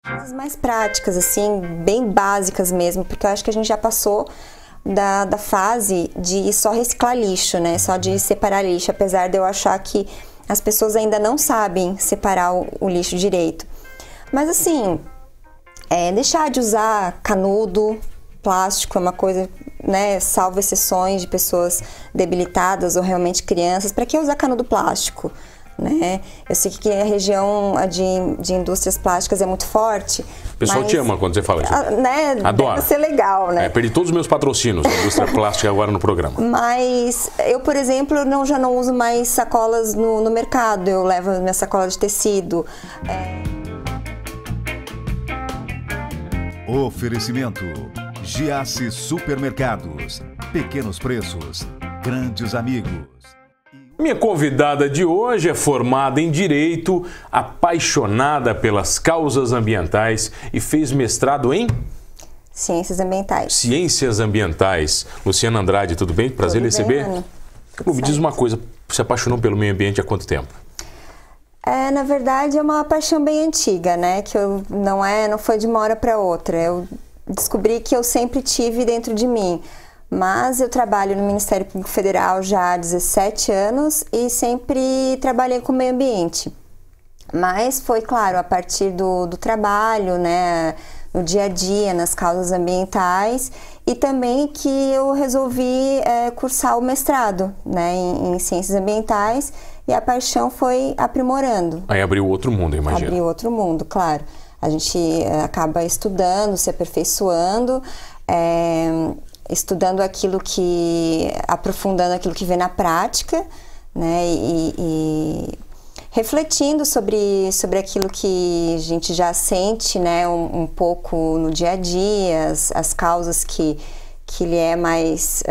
Coisas mais práticas, assim, bem básicas mesmo, porque eu acho que a gente já passou da fase de só reciclar lixo, né? Só de separar lixo, apesar de eu achar que as pessoas ainda não sabem separar o lixo direito. Mas assim, deixar de usar canudo, plástico é uma coisa, né? Salvo exceções de pessoas debilitadas ou realmente crianças, para que usar canudo plástico? Né? Eu sei que a região de indústrias plásticas é muito forte. O pessoal te ama quando você fala isso. Né? Adoro. Deve ser legal, né? Perdi todos os meus patrocínios da indústria plástica agora no programa. Mas eu, por exemplo, já não uso mais sacolas no mercado. Eu levo minha sacola de tecido. Oferecimento: Giasse Supermercados. Pequenos preços, grandes amigos. Minha convidada de hoje é formada em Direito, apaixonada pelas causas ambientais e fez mestrado em Ciências Ambientais. Ciências Ambientais. Luciana Andrade, tudo bem? Prazer em receber. Me diz uma coisa, se apaixonou pelo meio ambiente há quanto tempo? Na verdade, é uma paixão bem antiga, né? Que não foi de uma hora para outra. Eu descobri que eu sempre tive dentro de mim. Mas eu trabalho no Ministério Público Federal já há 17 anos e sempre trabalhei com o meio ambiente. Mas foi, claro, a partir do trabalho, né, no dia a dia, nas causas ambientais, e também que eu resolvi cursar o mestrado, né, em Ciências Ambientais, e a paixão foi aprimorando. Aí abriu outro mundo, eu imagino. Abriu outro mundo, claro. A gente acaba estudando, se aperfeiçoando, estudando aprofundando aquilo que vê na prática, né, e refletindo sobre aquilo que a gente já sente, né, um pouco no dia a dia, as causas que ele é mais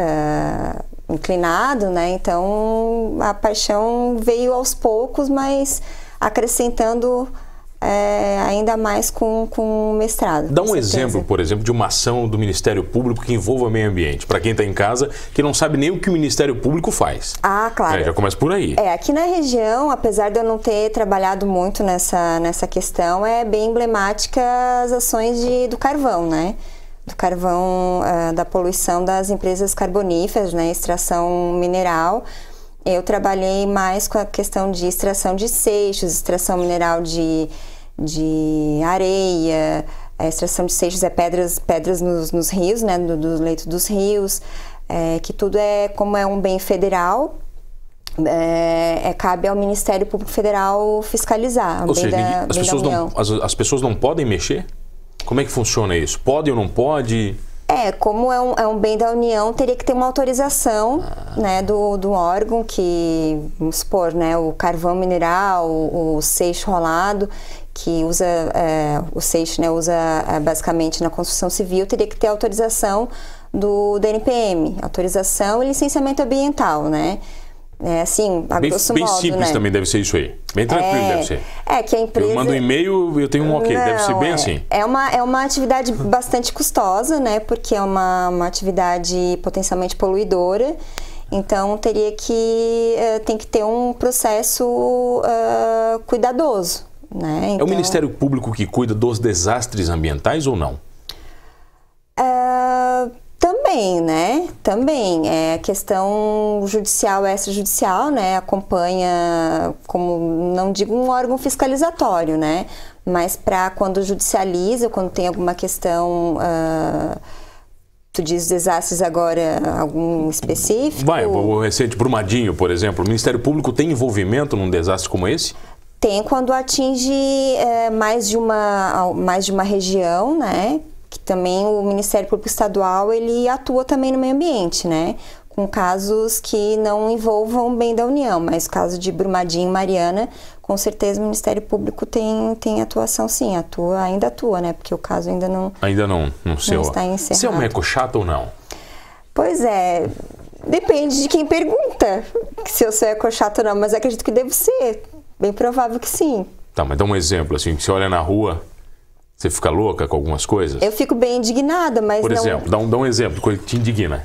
inclinado, né, então a paixão veio aos poucos, mas acrescentando ainda mais com o mestrado. Dá um exemplo, por exemplo, de uma ação do Ministério Público que envolva o meio ambiente, para quem está em casa, que não sabe nem o que o Ministério Público faz. Ah, claro. Já começa por aí. Aqui na região, apesar de eu não ter trabalhado muito nessa questão, é bem emblemática as ações do carvão, né? Do carvão, da poluição das empresas carboníferas, né? Extração mineral. Eu trabalhei mais com a questão de extração de seixos, extração mineral de areia, a extração de seixos pedras nos rios, né, dos leitos dos rios, que tudo como é um bem federal, cabe ao Ministério Público Federal fiscalizar. Ou seja, as pessoas não podem mexer? Como é que funciona isso? Pode ou não pode? Como é um bem da União, teria que ter uma autorização, né, do órgão que, vamos supor, né, o carvão mineral, o seixo rolado, que usa, o seixo, né, usa basicamente na construção civil, teria que ter autorização do DNPM, autorização e licenciamento ambiental, né? Assim, a grosso modo, bem simples, né? Também deve ser isso aí. Bem tranquilo deve ser. Que a empresa... Eu mando um e-mail, eu tenho um ok. Não, deve ser bem assim. É uma atividade bastante custosa, né? Porque é uma atividade potencialmente poluidora. Então, tem que ter um processo cuidadoso, né? Então, é o Ministério Público que cuida dos desastres ambientais ou não? Também, né? Também. É questão judicial, extrajudicial, né? Acompanha, como não digo um órgão fiscalizatório, né? Mas para quando judicializa, quando tem alguma questão, tu diz desastres agora, algum específico? O recente Brumadinho, por exemplo, o Ministério Público tem envolvimento num desastre como esse? Tem quando atinge mais de uma região, né? Que também o Ministério Público Estadual, ele atua também no meio ambiente, né? Com casos que não envolvam o bem da União, mas o caso de Brumadinho e Mariana, com certeza o Ministério Público tem atuação sim, ainda atua, né? Porque o caso ainda não... Ainda não está encerrado. Você é um eco-chato ou não? Pois depende de quem pergunta se eu sou eco-chato ou não, mas acredito que devo ser, bem provável que sim. Tá, mas dá um exemplo, assim, que você olha na rua... Você fica louca com algumas coisas? Eu fico bem indignada, mas Por exemplo, dá um exemplo, coisa que te indigna.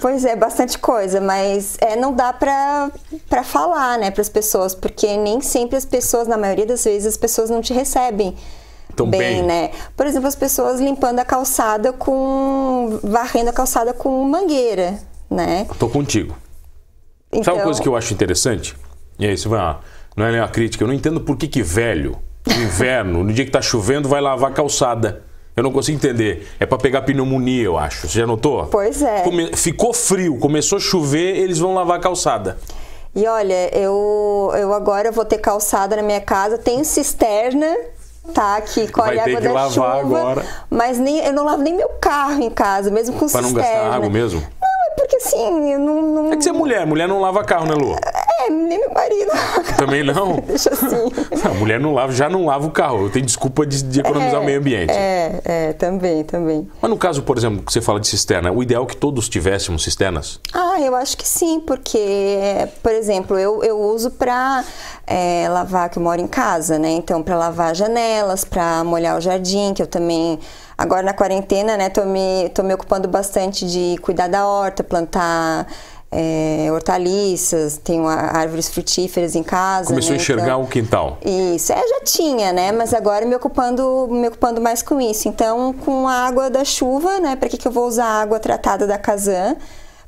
Pois é, bastante coisa, mas não dá pra falar, né, pras pessoas, porque nem sempre as pessoas, na maioria das vezes, as pessoas não te recebem bem, né? Por exemplo, as pessoas limpando a calçada varrendo a calçada com mangueira, né? Tô contigo. Então... Sabe uma coisa que eu acho interessante? E aí, isso não é uma crítica, eu não entendo por que velho, no inverno, no dia que tá chovendo, vai lavar a calçada. Eu não consigo entender. É para pegar pneumonia, eu acho. Você já notou? Pois é. Ficou frio, começou a chover, eles vão lavar a calçada. E olha, eu agora vou ter calçada na minha casa, tenho cisterna, tá? Que corre água da chuva. Agora. Mas eu não lavo nem meu carro em casa, mesmo com cisterna. Para não gastar água mesmo? Não, é porque assim, eu não... É que você é mulher não lava carro, né, Lu? Nem meu marido. Também não? Deixa assim. A mulher já não lava o carro. Eu tenho desculpa de economizar o meio ambiente. Também. Mas no caso, por exemplo, que você fala de cisterna, o ideal é que todos tivéssemos cisternas? Eu acho que sim, porque, por exemplo, eu uso para lavar, que eu moro em casa, né? Então, para lavar janelas, para molhar o jardim, que eu também... Agora na quarentena, né, tô me ocupando bastante de cuidar da horta, plantar... hortaliças, tenho árvores frutíferas em casa. Começou a enxergar o quintal. Isso, já tinha, né? Mas agora me ocupando mais com isso. Então, com a água da chuva, né? Para que eu vou usar a água tratada da Casan,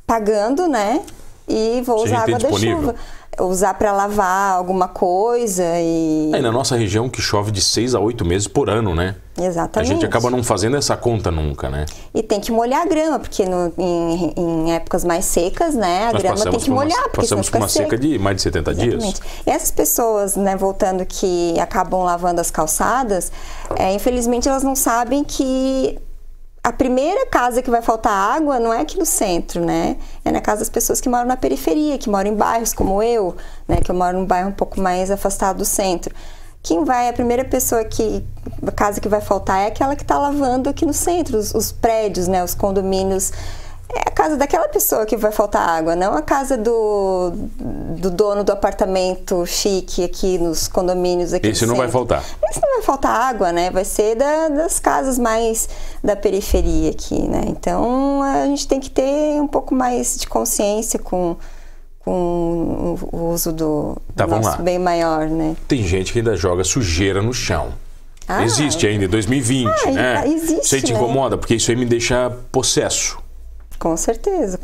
pagando, né? E vou usar a água da chuva. Usar para lavar alguma coisa e... na nossa região que chove de 6 a 8 meses por ano, né? Exatamente. A gente acaba não fazendo essa conta nunca, né? E tem que molhar a grama, porque em épocas mais secas, né? A grama tem que molhar, porque passamos por uma seca de mais de 70 dias. E essas pessoas, né, voltando, que acabam lavando as calçadas, infelizmente elas não sabem que a primeira casa que vai faltar água não é aqui no centro, né? É na casa das pessoas que moram na periferia, que moram em bairros como eu, né? Que eu moro num bairro um pouco mais afastado do centro. A primeira pessoa a casa que vai faltar é aquela que está lavando aqui no centro, os prédios, né? Os condomínios. É a casa daquela pessoa que vai faltar água, não a casa do dono do apartamento chique aqui nos condomínios aqui. Esse não vai faltar. Esse não vai faltar água, né? Vai ser das casas mais da periferia aqui, né? Então a gente tem que ter um pouco mais de consciência com o uso do nosso bem maior, né? Tem gente que ainda joga sujeira no chão. Existe ainda, em 2020, né? Existe, isso aí te incomoda, porque isso aí me deixa possesso. Com certeza.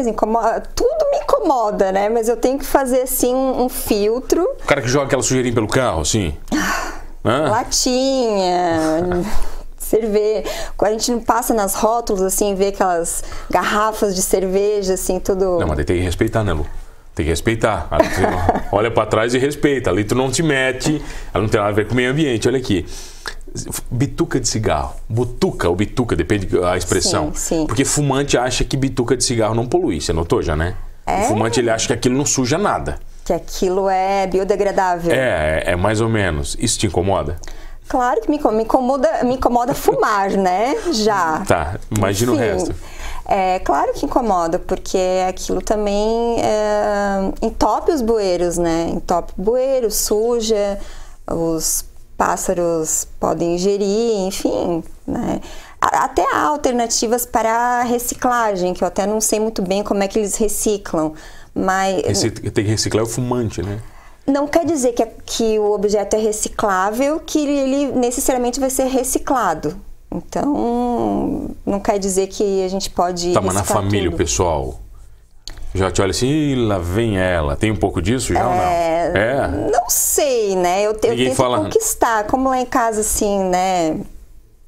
Incomoda, tudo me incomoda, né? Mas eu tenho que fazer, assim, um filtro. O cara que joga aquela sujeirinha pelo carro, assim? Latinha, cerveja. Quando a gente não passa nas rótulos, assim, vê aquelas garrafas de cerveja, assim, tudo... Não, mas tem que respeitar, né, Lu? Tem que respeitar. Olha pra trás e respeita. Ali tu não te mete, ela não tem nada a ver com o meio ambiente. Olha aqui. Bituca de cigarro. Butuca ou bituca, depende da expressão. Sim. Porque fumante acha que bituca de cigarro não polui. Você notou já, né? O fumante, ele acha que aquilo não suja nada. Que aquilo é biodegradável. É mais ou menos. Isso te incomoda? Claro que me incomoda fumar, né? Já. Tá, imagina o resto. Claro que incomoda, porque aquilo também entope os bueiros, né? Entope o bueiro, suja, os pássaros podem ingerir, enfim, né? Até há alternativas para reciclagem, que eu até não sei muito bem como é que eles reciclam, mas... Tem que reciclar o fumante, né? Não quer dizer que o objeto é reciclável, que ele necessariamente vai ser reciclado. Então, não quer dizer que a gente pode mas na família, tudo. O pessoal já te olha assim, lá vem ela. Tem um pouco disso já ou não? Não sei, né? Eu tento conquistar. Como lá em casa, assim, né?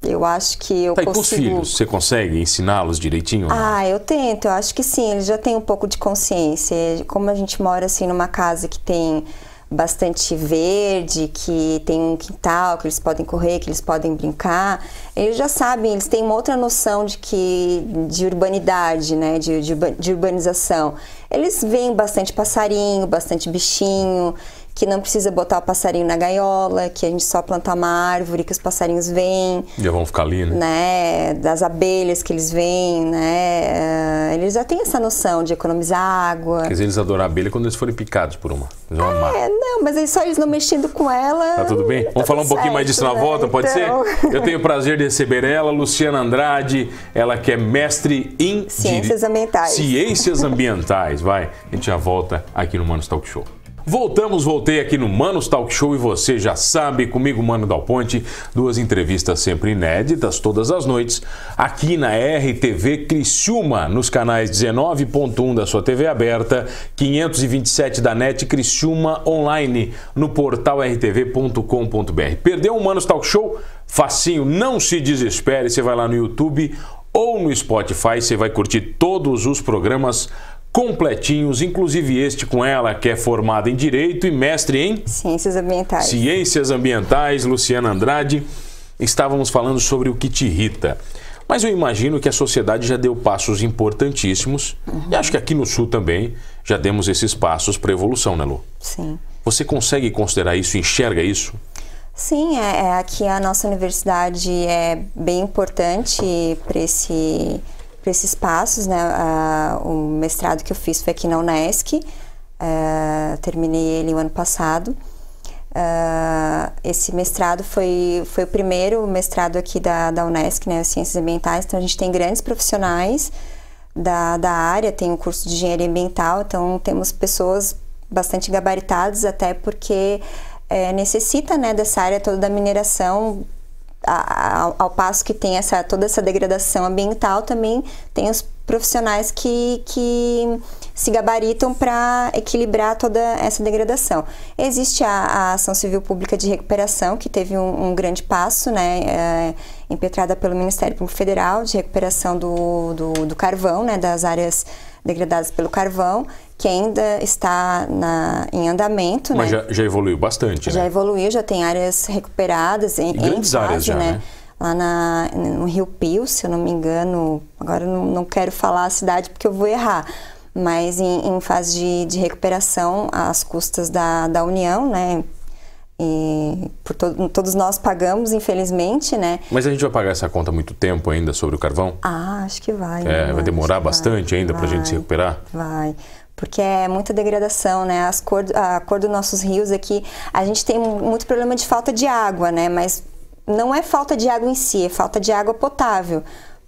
Eu acho que eu consigo... E com os filhos, você consegue ensiná-los direitinho? Eu tento. Eu acho que sim, eles já têm um pouco de consciência. Como a gente mora, assim, numa casa que tem bastante verde, que tem um quintal, que eles podem correr, que eles podem brincar, eles já sabem, eles têm uma outra noção de urbanidade, né, de urbanização. Eles veem bastante passarinho, bastante bichinho, que não precisa botar o passarinho na gaiola, que a gente só planta uma árvore, que os passarinhos vêm. Já vão ficar ali, né? Das abelhas que eles vêm, né? Eles já têm essa noção de economizar água. Quer dizer, eles adoram a abelha quando eles forem picados por uma. Eles vão amar. Não, mas aí só eles não mexendo com ela. Tá tudo bem? Vamos falar um pouquinho mais disso na volta, pode ser? Eu tenho o prazer de receber ela, Luciana Andrade, ela que é mestre em Ciências Ambientais. Ciências Ambientais, vai. A gente já volta aqui no Manos Talk Show. Voltei aqui no Manos Talk Show e você já sabe, comigo, Mano Dal Ponte, 2 entrevistas sempre inéditas, todas as noites, aqui na RTV Criciúma, nos canais 19.1 da sua TV aberta, 527 da NET Criciúma online, no portal rtv.com.br. Perdeu um Manos Talk Show? Facinho, não se desespere, você vai lá no YouTube ou no Spotify, você vai curtir todos os programas completinhos, inclusive este com ela, que é formada em Direito e mestre em Ciências Ambientais. Ciências Ambientais, Luciana Andrade. Estávamos falando sobre o que te irrita. Mas eu imagino que a sociedade já deu passos importantíssimos, e acho que aqui no Sul também já demos esses passos para a evolução, né, Lu? Sim. Você consegue considerar isso, enxerga isso? Sim, aqui a nossa universidade é bem importante para esses passos, né? O mestrado que eu fiz foi aqui na Unesc, terminei ele o ano passado. Esse mestrado foi o primeiro mestrado aqui da Unesc, né? Ciências Ambientais, então a gente tem grandes profissionais da área, tem um curso de Engenharia Ambiental, então temos pessoas bastante gabaritadas, até porque necessita, né, dessa área toda da mineração. Ao passo que tem toda essa degradação ambiental, também tem os profissionais que se gabaritam para equilibrar toda essa degradação. Existe a Ação Civil Pública de Recuperação, que teve um grande passo, né, impetrada pelo Ministério Público Federal, de recuperação do carvão, né, das áreas degradadas pelo carvão, que ainda está em andamento. Mas né? já evoluiu bastante, né? Já evoluiu, já tem áreas recuperadas em grandes fase, áreas já, né? Lá no Rio Pio, se eu não me engano, agora eu não quero falar a cidade porque eu vou errar, mas em fase de recuperação às custas da União, né? E todos nós pagamos, infelizmente, né? Mas a gente vai pagar essa conta há muito tempo ainda sobre o carvão? Acho que vai. Vai demorar bastante ainda para a gente se recuperar? Vai. Porque é muita degradação, né? A cor dos nossos rios aqui, a gente tem muito problema de falta de água, né? Mas não é falta de água em si, é falta de água potável.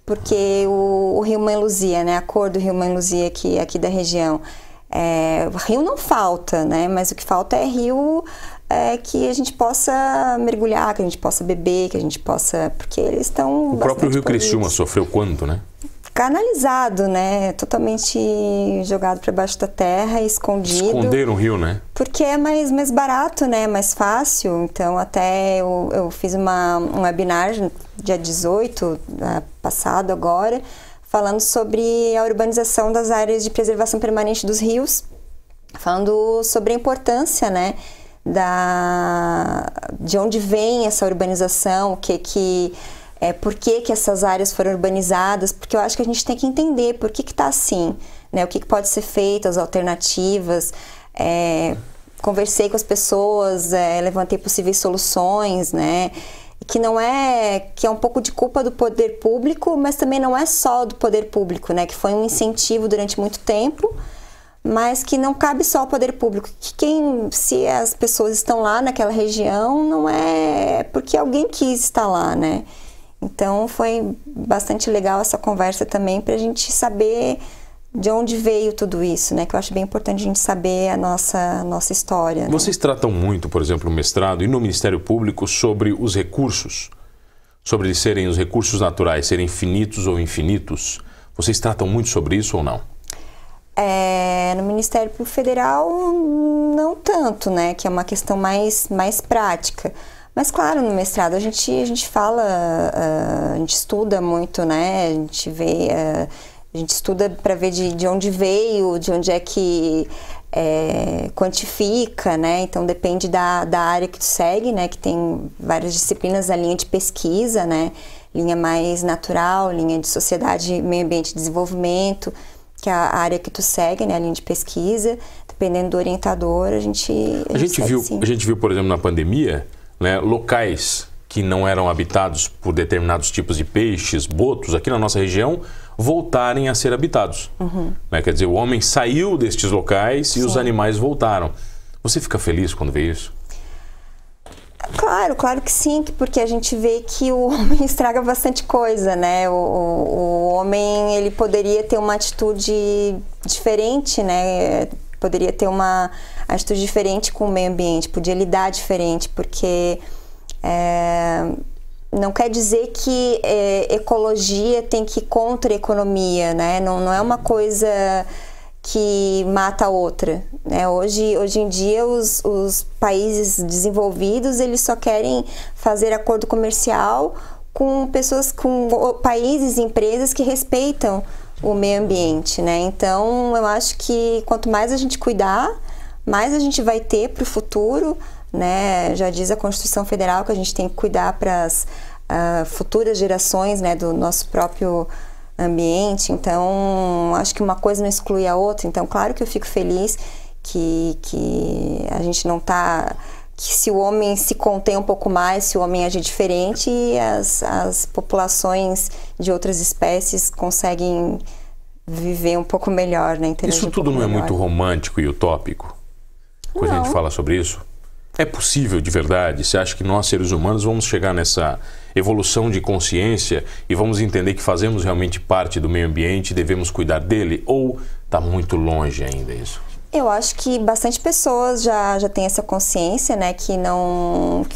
Porque o rio Mãe Luzia, né? A cor do rio Mãe Luzia aqui da região. O rio não falta, né? Mas o que falta é rio que a gente possa mergulhar, que a gente possa beber, que a gente possa... Porque eles estão... O próprio rio Criciúma sofreu quanto, né? Canalizado, né? Totalmente jogado para baixo da terra, escondido. Esconderam o rio, né? Porque é mais barato, né? Mais fácil. Então, até eu fiz um webinar dia 18, passado agora, falando sobre a urbanização das áreas de preservação permanente dos rios, falando sobre a importância, né? De onde vem essa urbanização, por que essas áreas foram urbanizadas, porque eu acho que a gente tem que entender por que está assim, né? O que pode ser feito, as alternativas. Conversei com as pessoas, levantei possíveis soluções, né? Que é um pouco de culpa do poder público, mas também não é só do poder público, né? Que foi um incentivo durante muito tempo, mas que não cabe só ao poder público. Se as pessoas estão lá naquela região, não é porque alguém quis estar lá, né? Então foi bastante legal essa conversa também para a gente saber de onde veio tudo isso, né? Que eu acho bem importante a gente saber a nossa história. Vocês tratam muito, por exemplo, no mestrado e no Ministério Público sobre os recursos, sobre eles serem os recursos naturais, serem finitos ou infinitos. Vocês tratam muito sobre isso ou não? No Ministério Público Federal, não tanto, né? Que é uma questão mais prática. Mas, claro, no mestrado a gente fala, a gente estuda muito, né? A gente estuda para ver de onde veio, de onde é que quantifica, né? Então, depende da área que tu segue, né? Que tem várias disciplinas da linha de pesquisa, né? Linha mais natural, linha de sociedade, meio ambiente e desenvolvimento. que é a área que tu segue, né, a linha de pesquisa, dependendo do orientador, a gente viu, por exemplo, na pandemia, né, locais que não eram habitados por determinados tipos de peixes, botos, aqui na nossa região, voltarem a ser habitados. Né? Quer dizer, o homem saiu destes locais e os animais voltaram. Você fica feliz quando vê isso? Claro que sim, porque a gente vê que o homem estraga bastante coisa, né? O homem, ele poderia ter uma atitude diferente, né? Poderia ter uma atitude diferente com o meio ambiente, podia lidar diferente, porque não quer dizer que ecologia tem que ir contra a economia, né? Não é uma coisa que mata a outra, né? Hoje em dia os países desenvolvidos, eles só querem fazer acordo comercial com pessoas, com países e empresas que respeitam o meio ambiente, né? Então eu acho que quanto mais a gente cuidar, mais a gente vai ter para o futuro, né? Já diz a Constituição Federal que a gente tem que cuidar para as futuras gerações, né, do nosso próprio ambiente. Então acho que uma coisa não exclui a outra. Então claro que eu fico feliz que a gente não tá, que se o homem se contém um pouco mais, se o homem agir diferente, as populações de outras espécies conseguem viver um pouco melhor, né? Isso tudo não é muito romântico e utópico? Quando a gente fala sobre isso? É possível de verdade? Você acha que nós, seres humanos, vamos chegar nessa evolução de consciência e vamos entender que fazemos realmente parte do meio ambiente e devemos cuidar dele? Ou está muito longe ainda isso? Eu acho que bastante pessoas já têm essa consciência, né? Que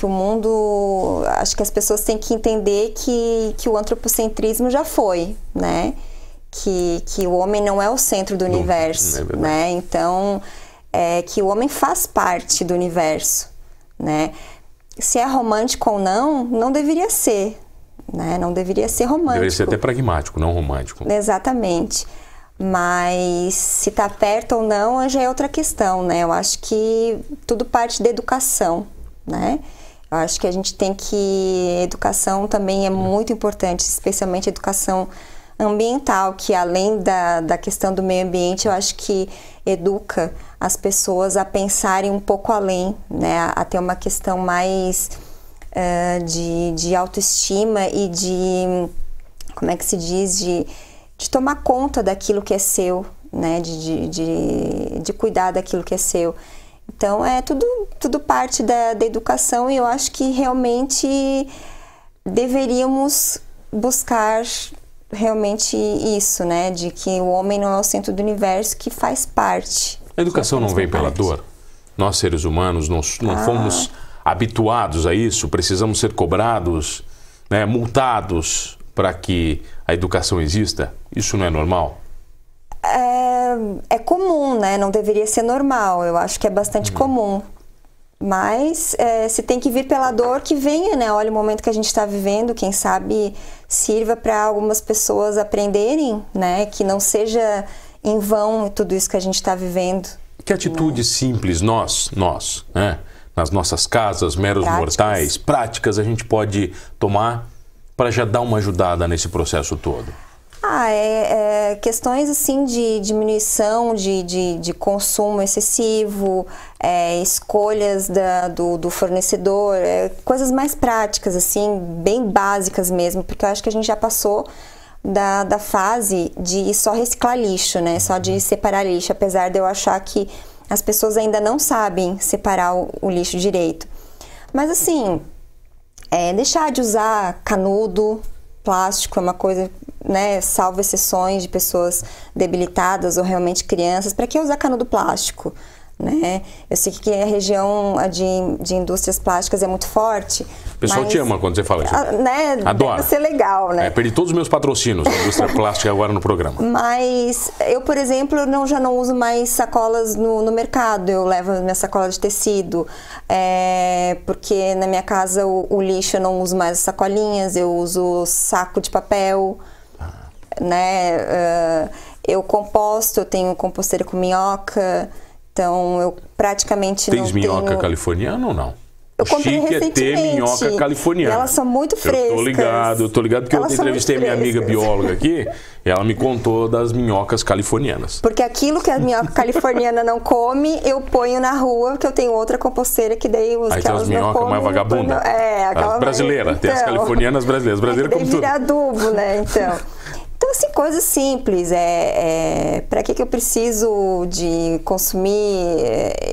o mundo... Acho que as pessoas têm que entender que o antropocentrismo já foi, né? Que o homem não é o centro do universo, né? Então, que o homem faz parte do universo, né? Se é romântico ou não deveria ser, né? Não deveria ser romântico. Deveria ser até pragmático, não romântico. Exatamente. Mas se está perto ou não já é outra questão, né? Eu acho que tudo parte da educação, né? Eu acho que a gente tem que... Educação também é muito importante, especialmente educação ambiental, que além da questão do meio ambiente, eu acho que educa as pessoas a pensarem um pouco além, né? A ter uma questão mais de autoestima e de... Como é que se diz? De tomar conta daquilo que é seu, né? De cuidar daquilo que é seu. Então, tudo parte da educação, e eu acho que realmente deveríamos buscar realmente isso, né? De que o homem não é o centro do universo, que faz parte. A educação não vem pela dor? Nós, seres humanos, não fomos habituados a isso? Precisamos ser cobrados, né? Multados para que a educação exista? Isso não é normal? É comum, né? Não deveria ser normal. Eu acho que é bastante comum. Mas se tem que vir pela dor, que venha, né? Olha o momento que a gente está vivendo, quem sabe sirva para algumas pessoas aprenderem, né? Que não seja em vão tudo isso que a gente está vivendo. Que atitudes simples nós, né? Nas nossas casas, meros mortais, práticas a gente pode tomar para já dar uma ajudada nesse processo todo? Questões assim de diminuição de consumo excessivo, escolhas do fornecedor, coisas mais práticas, assim, bem básicas mesmo, porque eu acho que a gente já passou da fase de só reciclar lixo, né? Só de separar lixo, apesar de eu achar que as pessoas ainda não sabem separar o lixo direito. Mas assim, deixar de usar canudo, plástico é uma coisa, né, salvo exceções de pessoas debilitadas ou realmente crianças, para que usar canudo plástico, né? Eu sei que a região de indústrias plásticas é muito forte. O pessoal te ama quando você fala isso. Né? Adora. Deve ser legal, né? Perdi todos os meus patrocínios da indústria plástica agora no programa. Mas eu, por exemplo, já não uso mais sacolas no mercado. Eu levo a minha sacola de tecido, porque na minha casa o lixo eu não uso mais as sacolinhas, eu uso saco de papel, né? Eu composto, eu tenho composteira com minhoca. Então, eu praticamente não tenho... minhoca californiana ou não? Eu comprei chique recentemente. É ter minhoca californiana. E elas são muito frescas. Eu tô ligado porque Elas eu são entrevistei muito minha amiga frescas. bióloga aqui e ela me contou das minhocas californianas. Porque aquilo que a minhoca californiana não come, eu ponho na rua, que eu tenho outra composteira que daí os Aí que tem elas as não minhocas comem, mais vagabundas. aquela As brasileiras, tem as Então, californianas brasileiras. As brasileiras que como daí tudo. vira adubo, né? Então, assim, coisas simples. Para que eu preciso de consumir?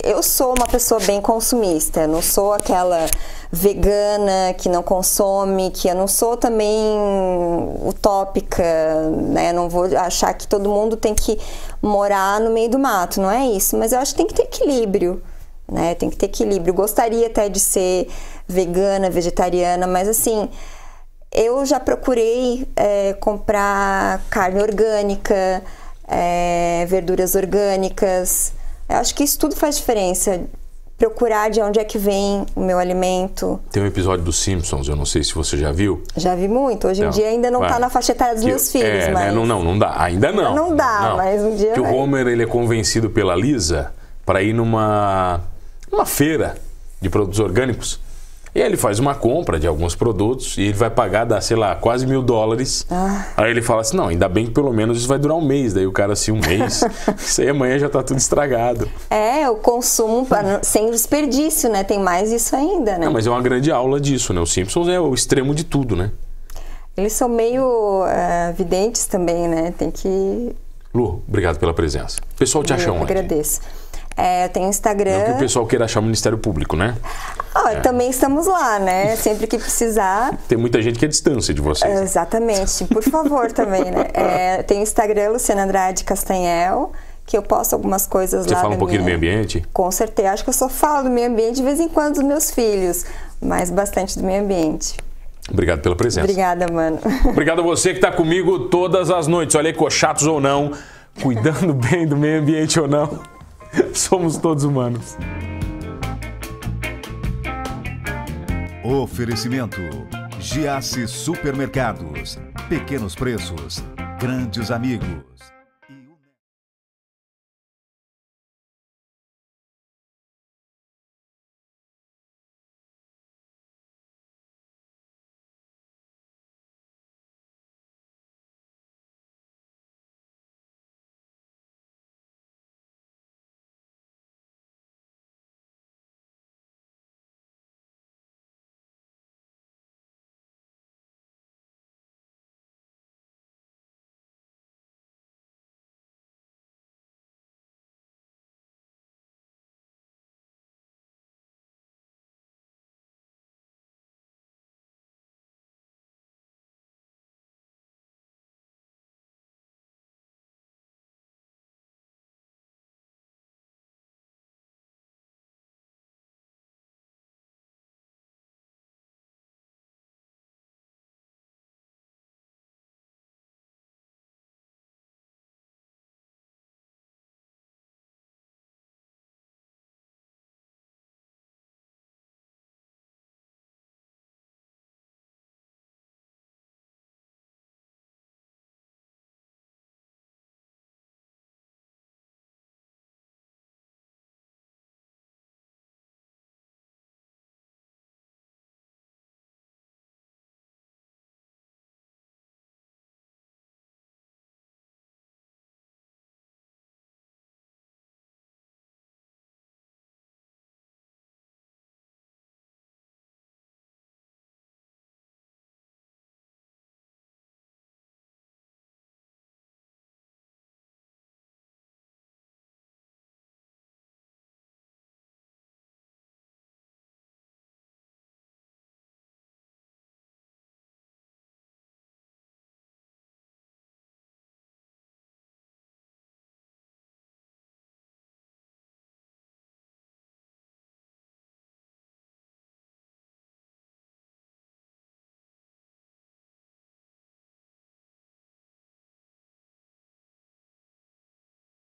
Eu sou uma pessoa bem consumista, não sou aquela vegana que não consome, que eu não sou também utópica, né? Não vou achar que todo mundo tem que morar no meio do mato, não é isso. Mas eu acho que tem que ter equilíbrio, né? Tem que ter equilíbrio. Gostaria até de ser vegana, vegetariana, mas assim... Eu já procurei comprar carne orgânica, verduras orgânicas. Eu acho que isso tudo faz diferença. Procurar de onde é que vem o meu alimento. Tem um episódio dos Simpsons, eu não sei se você já viu. Já vi muito. Hoje em dia ainda não está na faixa etária dos meus filhos. Mas... Né? Não dá. Ainda não. Não dá, mas um dia que vai. O Homer ele é convencido pela Lisa para ir numa feira de produtos orgânicos. E aí ele faz uma compra de alguns produtos e ele vai pagar, dá, sei lá, quase $1.000. Aí ele fala assim, não, ainda bem que pelo menos isso vai durar um mês. Daí o cara assim, um mês, isso aí amanhã já tá tudo estragado. O consumo sem desperdício, né? Tem mais isso ainda, né? Não, mas é uma grande aula disso, né? Os Simpsons é o extremo de tudo, né? Eles são meio videntes também, né? Tem que... Lu, obrigado pela presença. O pessoal te acha onde? Agradeço. Eu tenho Instagram. Não que o pessoal queira achar o Ministério Público, né? Também estamos lá, né? Sempre que precisar. Tem muita gente que é distância de vocês. Exatamente. Por favor, também, né? Tem o Instagram, Luciana Andrade Castanhel, que eu posto algumas coisas lá. Você fala um pouquinho do meio ambiente? Com certeza. Acho que eu só falo do meio ambiente de vez em quando dos meus filhos, mas bastante do meio ambiente. Obrigado pela presença. Obrigada, mano. Obrigado a você que está comigo todas as noites. Olha aí, cochatos ou não, cuidando bem do meio ambiente ou não, somos todos humanos. Oferecimento: Giasse Supermercados. Pequenos preços, grandes amigos.